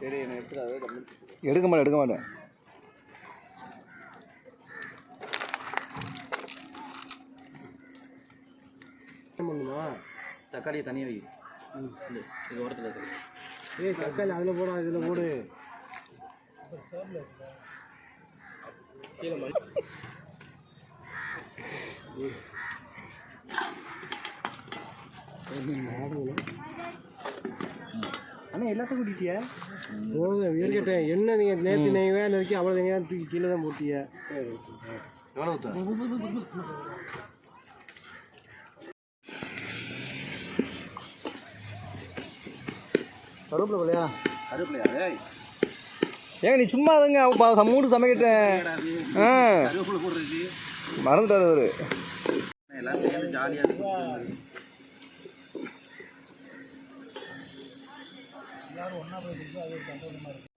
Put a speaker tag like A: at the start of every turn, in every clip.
A: சரி என்ன எடுத்துடாது
B: எடுக்க மாட்டேன்
A: பண்ணுமா
C: தக்காளியை தனியாக வை. இது ஓரத்தில் தக்காளி.
A: ஏய் தக்காளி அதில் போடா, இதில் போடு. கீழே அண்ணா எல்லாத்தையும் கூட்டிட்டியா? போதும் இருக்கட்டேன். என்ன நீங்கள் நேற்று நெய் வேலை இருக்கு, அவ்வளோ நேரம் தூக்கி கீழே தான் போட்டியா? எவ்வளோ கருவேப்பிலையா?
C: கருவேப்பிலையா?
B: ஏங்க நீ சும்மா இருங்க, மூடு சமைக்கிட்டேன்.
C: கருவேப்பிலை போடுறது
B: மறந்துட்டாரு அவரு.
C: எல்லாம் சேர்ந்து ஜாலியாக எல்லாரும் ஒன்றா போயிட்டு அது சந்தோஷமாக இருக்கு.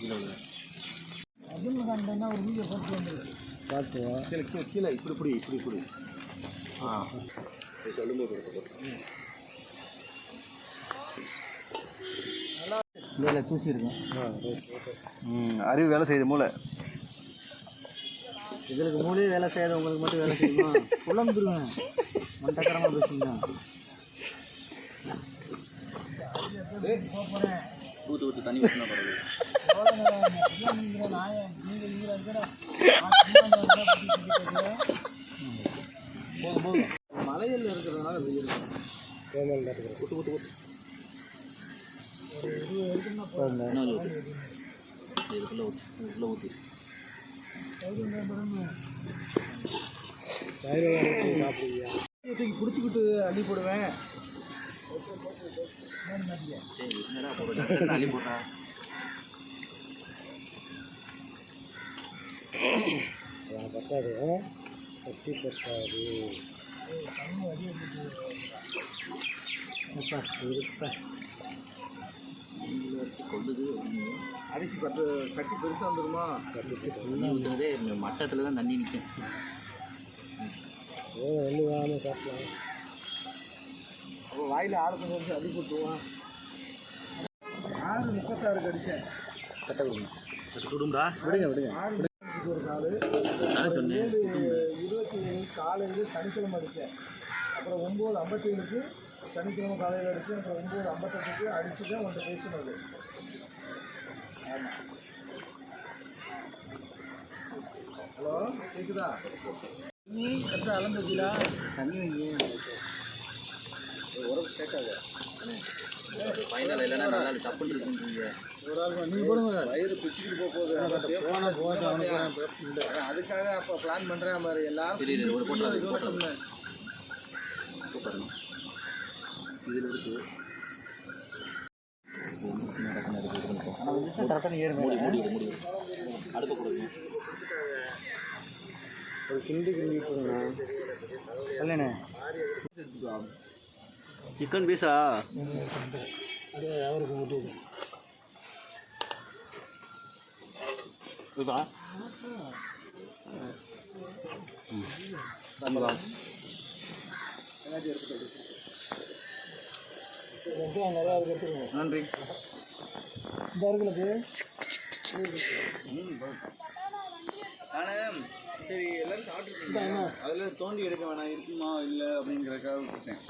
C: கீழே விழுது அதுன்னு கண்டா ஒரு வீடியோ போட்டு வந்துருக்கு பார்த்துவோம்.
A: கீழே இப்படி
C: சொல்லும்போது
A: வேலை தூசிருக்கேன்.
B: அறிவு வேலை செய்யுது மூளை.
A: எங்களுக்கு மூளையே வேலை செய்யாது, உங்களுக்கு மட்டும் வேலை செய்யணுமா? குழம்புருவேன் மண்டக்கரமாக பேசுங்க.
C: ஊற்று தண்ணி ஊற்றினா பரவாயில்ல.
A: மலையில் இருக்கிறதுனால ஊற்று
C: ஊற்றி
A: பிடிச்சிக்கிட்டு அள்ளி போடுவேன்.
C: அள்ளி போடுறா
A: பத்தாது, சக்தி பத்தாது.
C: கொள்ளுது
A: அரிசி சட்டி பெருசாக வந்துடுமா?
C: தண்ணி ஊற்றுறதே மட்டத்தில் தான் தண்ணி நிற்கும்.
A: ரெண்டு வாரம் சாப்பிடலாம். அப்போ வாயில் ஆள் கொஞ்சம் வச்சு அடி போட்டுருவான். 6:36 அடித்தேன்.
C: கட்ட கொடுங்க, கட்ட கொடுங்கடா.
A: விடுங்க. 6 ஒரு நாள்
C: சொன்னேன்.
A: 27 காலையில் சனிக்கிழமை அடித்தேன். அப்புறம் 9:57 சனிக்கிழமை காலையில் அடித்தேன். அப்புறம் 9:58 அடித்து தான் உன்ட்ட பேசினது. ஆமாம். ஹலோ கேட்குதா? நீ கரெக்டாக அளந்துச்சுடா. தண்ணி வைங்க, உடம்பு சேர்க்காது.
C: ஃபைனல் இல்லைன்னா நல்லா சப்புன்னு இருக்குங்க.
A: ஒரு ஆள் நீங்கள் போடுங்க, வயிறு பிடிச்சிக்கிட்டு போகுது. அதுக்காக அப்போ பிளான் பண்ணுறேன் மாதிரி எல்லாரும்.
C: ஒரு போட்டு சூப்பர். இதில் இருக்குது
A: கரெக்டாக ஏறு
C: மூடி அடுப்பு கொடுங்க.
A: ஒரு கிண்டி போடுங்க. இல்லைண்ணே
C: சிக்கன் பீஸா?
A: அது அவருக்கு ஊட்டு
C: இதுவா?
A: நிறையா எடுத்துக்கோங்க.
C: நன்றி.
A: இந்த இருக்குல்ல
C: நான் சரி எல்லாரும் சாப்பிட்டுருக்கீங்க, அதில் தோண்டி எடுக்க வேணாம் இருக்குமா இல்லை அப்படிங்கிறதுக்காக விட்டுட்டேன்.